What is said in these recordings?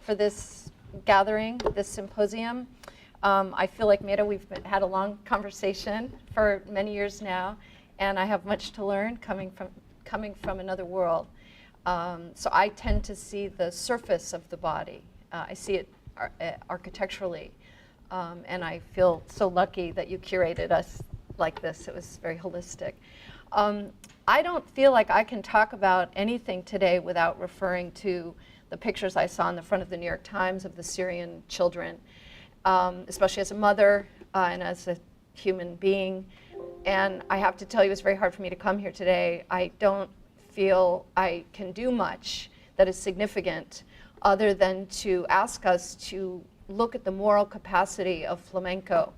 for this gathering, this symposium. I feel like, Mira, we've had a long conversation for many years now, and I have much to learn coming from another world. So I tend to see the surface of the body. I see it architecturally, and I feel so lucky that you curated us like this. It was very holistic. I don't feel like I can talk about anything today without referring to the pictures I saw in the front of the New York Times of the Syrian children, especially as a mother and as a human being. And I have to tell you, it's very hard for me to come here today. I don't feel I can do much that is significant other than to ask us to look at the moral capacity of flamenco,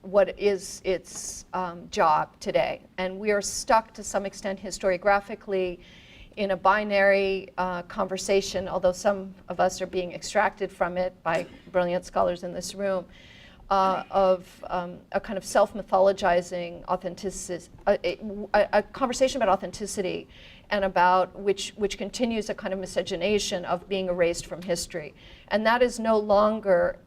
what is its job today. And we are stuck to some extent historiographically in a binary conversation, although some of us are being extracted from it by brilliant scholars in this room, of a kind of self-mythologizing authenticity, a conversation about authenticity, and about which continues a kind of miscegenation of being erased from history. And that is no longer,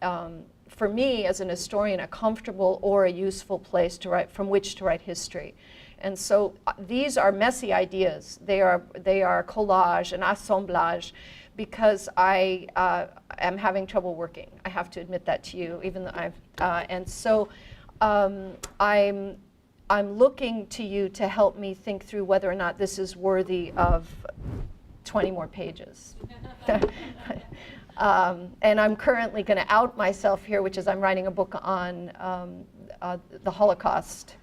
for me as an historian, a comfortable or a useful place to write, from which to write history. And so these are messy ideas. They are collage and assemblage, because I am having trouble working. I have to admit that to you, even though and so I'm looking to you to help me think through whether or not this is worthy of 20 more pages. And I'm currently going to out myself here, which is I'm writing a book on the Holocaust.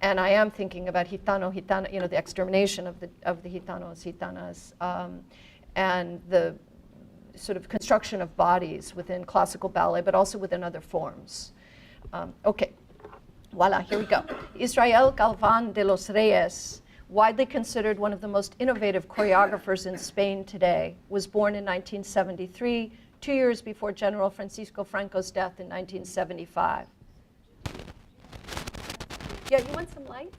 And I am thinking about Gitana, the extermination of the Gitanos, Gitanas, and the sort of construction of bodies within classical ballet, but also within other forms. Okay, voila, here we go. Israel Galván de los Reyes, widely considered one of the most innovative choreographers in Spain today, was born in 1973, 2 years before General Francisco Franco's death in 1975. Yeah, you want some lights?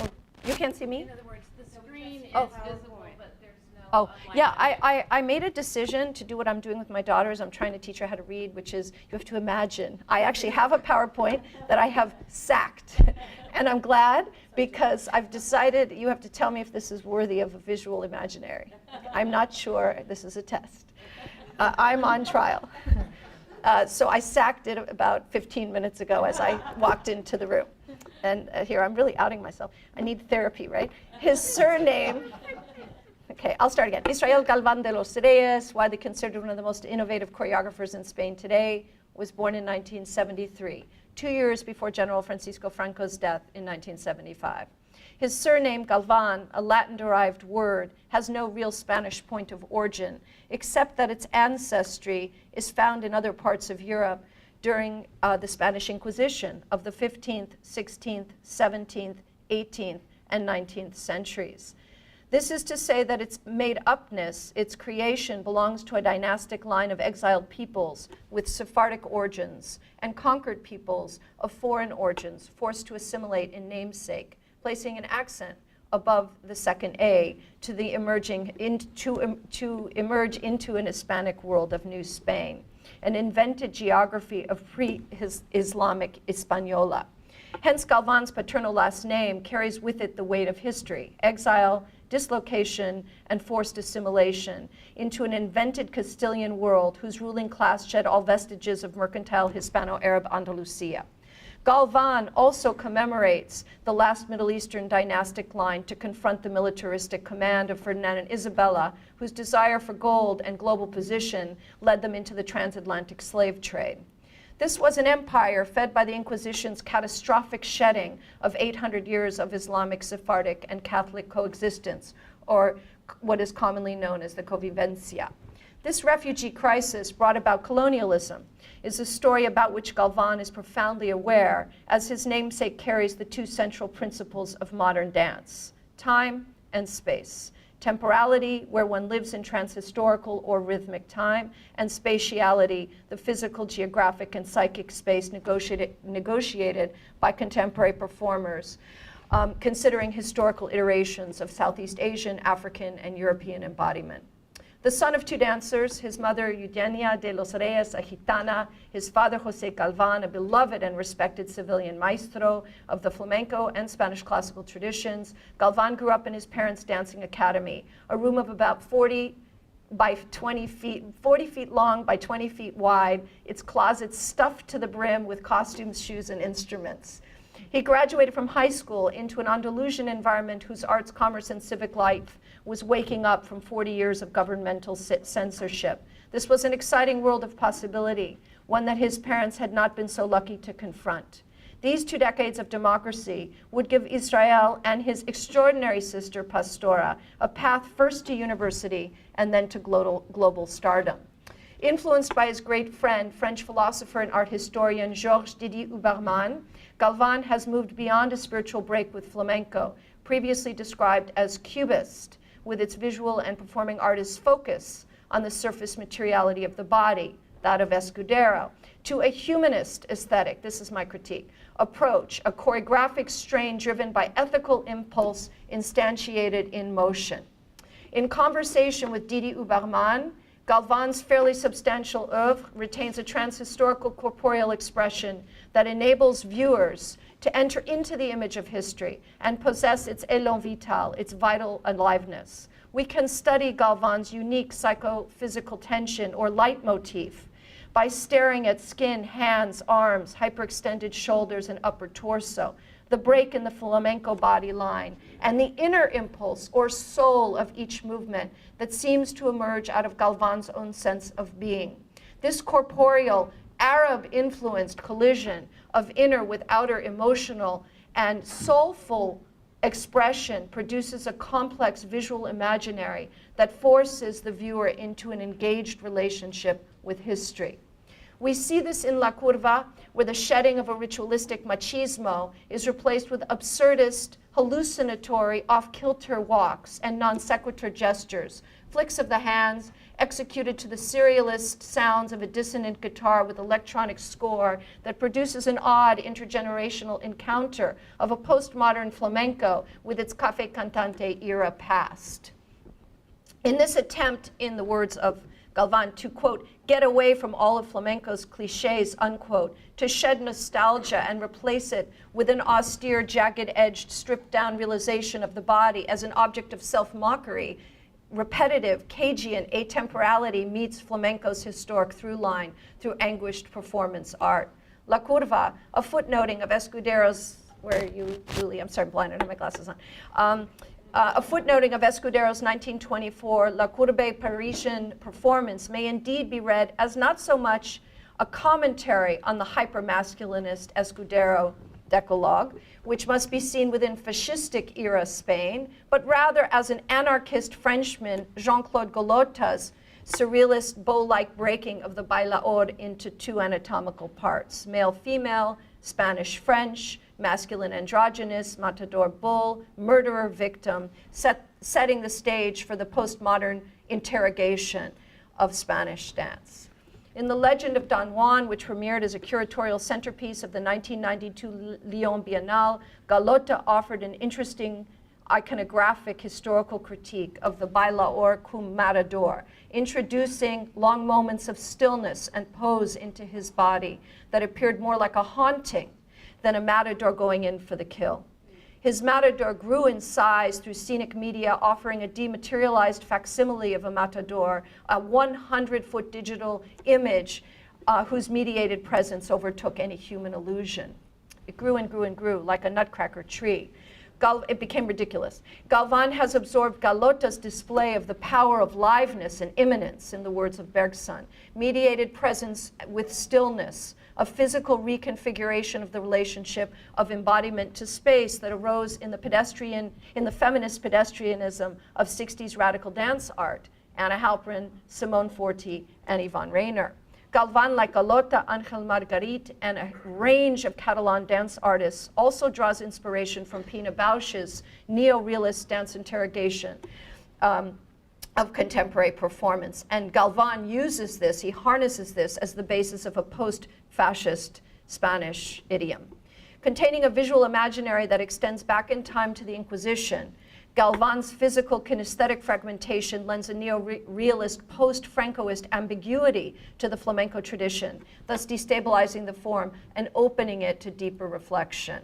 Oh, you can't see me? In other words, the screen is visible, but there's no light. Yeah, I made a decision to do what I'm doing with my daughters. I'm trying to teach her how to read, which is you have to imagine. I actually have a PowerPoint that I have sacked. And I'm glad, because I've decided you have to tell me if this is worthy of a visual imaginary. I'm not sure. This is a test. I'm on trial. So I sacked it about 15 minutes ago as I walked into the room. And here, I'm really outing myself. I need therapy, right? His surname, okay, I'll start again. Israel Galván de los Reyes, widely considered one of the most innovative choreographers in Spain today, was born in 1973, 2 years before General Francisco Franco's death in 1975. His surname, Galván, a Latin-derived word, has no real Spanish point of origin, except that its ancestry is found in other parts of Europe during the Spanish Inquisition of the 15th, 16th, 17th, 18th, and 19th centuries. This is to say that its made-upness, its creation, belongs to a dynastic line of exiled peoples with Sephardic origins and conquered peoples of foreign origins forced to assimilate in namesake, placing an accent above the second A to the to emerge into an Hispanic world of New Spain, an invented geography of pre-Islamic Hispaniola. Hence, Galván's paternal last name carries with it the weight of history, exile, dislocation, and forced assimilation into an invented Castilian world whose ruling class shed all vestiges of mercantile Hispano-Arab Andalusia. Galván also commemorates the last Middle Eastern dynastic line to confront the militaristic command of Ferdinand and Isabella, whose desire for gold and global position led them into the transatlantic slave trade. This was an empire fed by the Inquisition's catastrophic shedding of 800 years of Islamic, Sephardic, and Catholic coexistence, or what is commonly known as the convivencia. This refugee crisis brought about colonialism is a story about which Galván is profoundly aware, as his namesake carries the two central principles of modern dance: time and space. Temporality, where one lives in transhistorical or rhythmic time, and spatiality, the physical, geographic, and psychic space negotiated by contemporary performers, considering historical iterations of Southeast Asian, African, and European embodiment. The son of two dancers, his mother Eugenia de los Reyes, a gitana, his father José Galván, a beloved and respected civilian maestro of the flamenco and Spanish classical traditions, Galván grew up in his parents' dancing academy, a room of about 40 by 20 feet, 40 feet long by 20 feet wide, its closets stuffed to the brim with costumes, shoes, and instruments. He graduated from high school into an Andalusian environment whose arts, commerce, and civic life was waking up from 40 years of governmental censorship. This was an exciting world of possibility, one that his parents had not been so lucky to confront. These 2 decades of democracy would give Israel and his extraordinary sister Pastora a path first to university and then to global stardom. Influenced by his great friend, French philosopher and art historian Georges Didier Huberman, Galván has moved beyond a spiritual break with flamenco, previously described as cubist, with its visual and performing artist's focus on the surface materiality of the body, that of Escudero, to a humanist aesthetic, this is my critique, approach, a choreographic strain driven by ethical impulse instantiated in motion. In conversation with Didier Huberman, Galván's fairly substantial oeuvre retains a transhistorical corporeal expression that enables viewers to enter into the image of history and possess its élan vital, its vital aliveness. We can study Galván's unique psychophysical tension or leitmotif by staring at skin, hands, arms, hyperextended shoulders, and upper torso, the break in the flamenco body line, and the inner impulse or soul of each movement that seems to emerge out of Galván's own sense of being. This corporeal, Arab-influenced collision of inner with outer emotional and soulful expression produces a complex visual imaginary that forces the viewer into an engaged relationship with history. We see this in La Curva, where the shedding of a ritualistic machismo is replaced with absurdist, hallucinatory, off-kilter walks and non sequitur gestures, flicks of the hands, executed to the serialist sounds of a dissonant guitar with electronic score that produces an odd intergenerational encounter of a postmodern flamenco with its cafe cantante era past. In this attempt, in the words of Galván, to, quote, get away from all of flamenco's cliches, unquote, to shed nostalgia and replace it with an austere, jagged-edged, stripped-down realization of the body as an object of self-mockery, repetitive, cagey, and atemporality meets flamenco's historic through line through anguished performance art. La Curva, a footnoting of Escudero's, where are you, Julie? I'm sorry, I'm blind, I don't have my glasses on. A footnoting of Escudero's 1924 La Courbe Parisian performance may indeed be read as not so much a commentary on the hyper-masculinist Escudero decalogue, which must be seen within fascistic era Spain, but rather as an anarchist Frenchman, Jean-Claude Galota's surrealist bow-like breaking of the bailaor into 2 anatomical parts, male-female, Spanish-French, masculine androgynous, matador bull, murderer victim, setting the stage for the postmodern interrogation of Spanish dance. In The Legend of Don Juan, which premiered as a curatorial centerpiece of the 1992 Lyon Biennale, Galota offered an interesting iconographic historical critique of the bailaor cum matador, introducing long moments of stillness and pose into his body that appeared more like a haunting than a matador going in for the kill. His matador grew in size through scenic media, offering a dematerialized facsimile of a matador, a 100-foot digital image whose mediated presence overtook any human illusion. It grew and grew and grew like a nutcracker tree. It became ridiculous. Galván has absorbed Galota's display of the power of liveness and immanence, in the words of Bergson, mediated presence with stillness, a physical reconfiguration of the relationship of embodiment to space that arose in the feminist pedestrianism of 60s radical dance art, Anna Halprin, Simone Forti, and Yvonne Rainer. Galván, like Galota, Ángel Margarit, and a range of Catalan dance artists, also draws inspiration from Pina Bausch's neo-realist dance interrogation of contemporary performance. And Galván uses this, he harnesses this as the basis of a post-fascist Spanish idiom. Containing a visual imaginary that extends back in time to the Inquisition, Galván's physical kinesthetic fragmentation lends a neo-realist, post-Francoist ambiguity to the flamenco tradition, thus destabilizing the form and opening it to deeper reflection.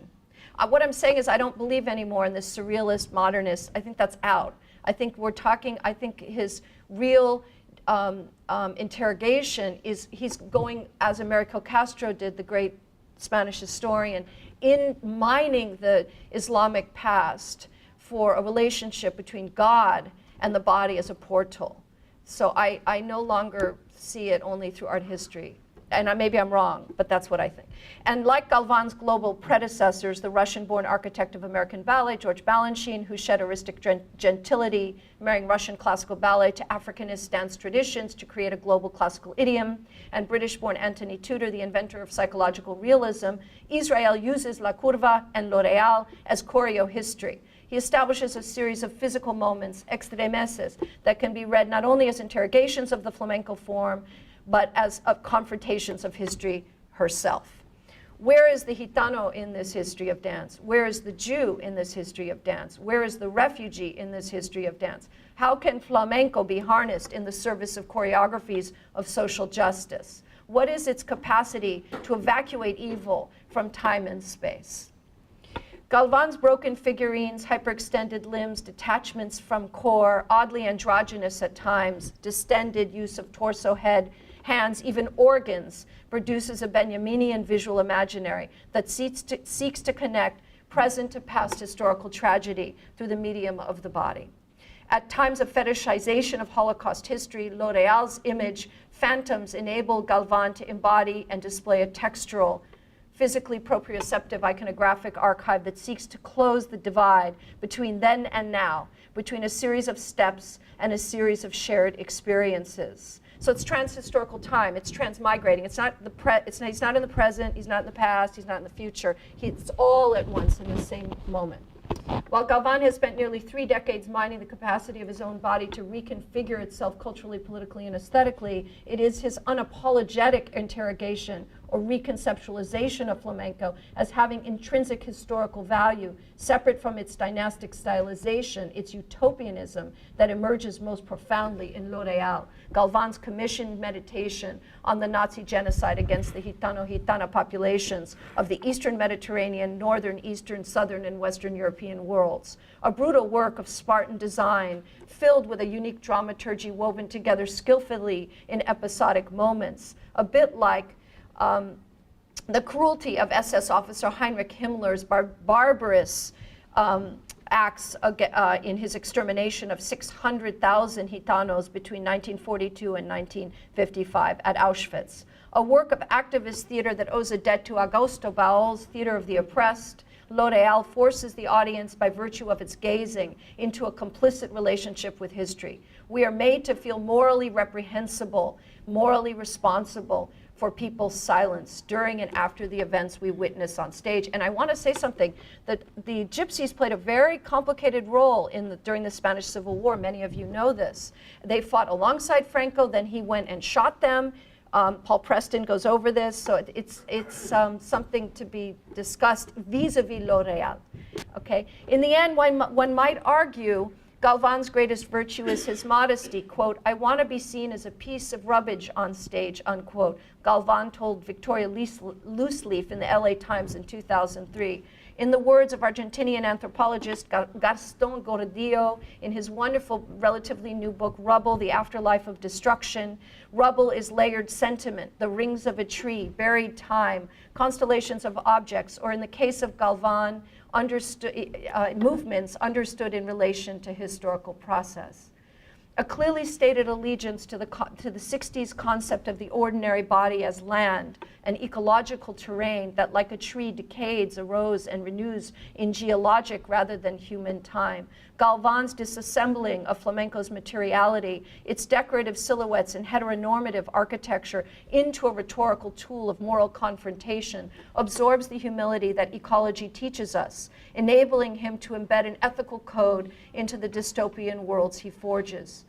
What I'm saying is I don't believe anymore in this surrealist, modernist. I think that's out. I think his real interrogation is he's going, as Americo Castro did, the great Spanish historian, in mining the Islamic past for a relationship between God and the body as a portal. So I no longer see it only through art history. And maybe I'm wrong, but that's what I think. And like Galván's global predecessors, the Russian-born architect of American ballet, George Balanchine, who shed aristic gentility, marrying Russian classical ballet to Africanist dance traditions to create a global classical idiom, and British-born Anthony Tudor, the inventor of psychological realism, Israel uses La Curva and Lo Real as choreo history. He establishes a series of physical moments, extremeses, that can be read not only as interrogations of the flamenco form, but as confrontations of history herself. Where is the Gitano in this history of dance? Where is the Jew in this history of dance? Where is the refugee in this history of dance? How can flamenco be harnessed in the service of choreographies of social justice? What is its capacity to evacuate evil from time and space? Galván's broken figurines, hyperextended limbs, detachments from core, oddly androgynous at times, distended use of torso, head, hands, even organs, produces a Benjaminian visual imaginary that seeks to connect present to past historical tragedy through the medium of the body. At times of fetishization of Holocaust history, Lo Real's image, phantoms enable Galván to embody and display a textural, physically proprioceptive iconographic archive that seeks to close the divide between then and now, between a series of steps and a series of shared experiences. So it's trans-historical time, it's transmigrating. He's not in the present, he's not in the past, he's not in the future. It's all at once in the same moment. While Galván has spent nearly 3 decades mining the capacity of his own body to reconfigure itself culturally, politically, and aesthetically, it is his unapologetic interrogation or reconceptualization of flamenco as having intrinsic historical value, separate from its dynastic stylization, its utopianism, that emerges most profoundly in Lo Real, Galván's commissioned meditation on the Nazi genocide against the Gitano-Gitana populations of the Eastern Mediterranean, Northern, Eastern, Southern, and Western European worlds. A brutal work of Spartan design, filled with a unique dramaturgy woven together skillfully in episodic moments, a bit like the cruelty of SS officer Heinrich Himmler's barbarous acts in his extermination of 600,000 Gitanos between 1942 and 1955 at Auschwitz. A work of activist theater that owes a debt to Augusto Baol's Theater of the Oppressed. Lo Real forces the audience by virtue of its gazing into a complicit relationship with history. We are made to feel morally reprehensible, morally responsible for people's silence during and after the events we witness on stage. And I want to say something, that the Gypsies played a very complicated role during the Spanish Civil War. Many of you know this. They fought alongside Franco, then he went and shot them. Paul Preston goes over this, so it's something to be discussed vis-a-vis Lo Real. Okay? In the end, one might argue Galván's greatest virtue is his modesty. Quote, "I want to be seen as a piece of rubbish on stage," unquote. Galván told Victoria Looseleaf in the LA Times in 2003. In the words of Argentinian anthropologist Gaston Gordillo in his wonderful, relatively new book, Rubble, The Afterlife of Destruction, rubble is layered sentiment, the rings of a tree, buried time, constellations of objects, or in the case of Galván, movements understood in relation to historical process. A clearly stated allegiance to the 60s concept of the ordinary body as land, an ecological terrain that like a tree decays, arose, and renews in geologic rather than human time. Galván's disassembling of flamenco's materiality, its decorative silhouettes and heteronormative architecture into a rhetorical tool of moral confrontation absorbs the humility that ecology teaches us, enabling him to embed an ethical code into the dystopian worlds he forges.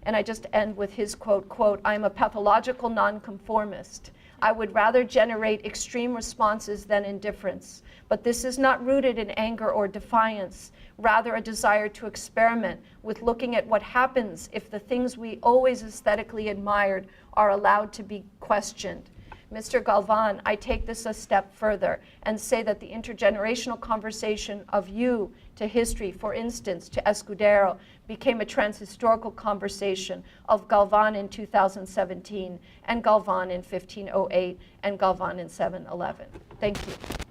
And I just end with his quote, "I am a pathological nonconformist. I would rather generate extreme responses than indifference. But this is not rooted in anger or defiance, rather a desire to experiment with looking at what happens if the things we always aesthetically admired are allowed to be questioned. Mr. Galván, I take this a step further and say that the intergenerational conversation of you to history, for instance, to Escudero, became a transhistorical conversation of Galván in 2017 and Galván in 1508 and Galván in 711. Thank you.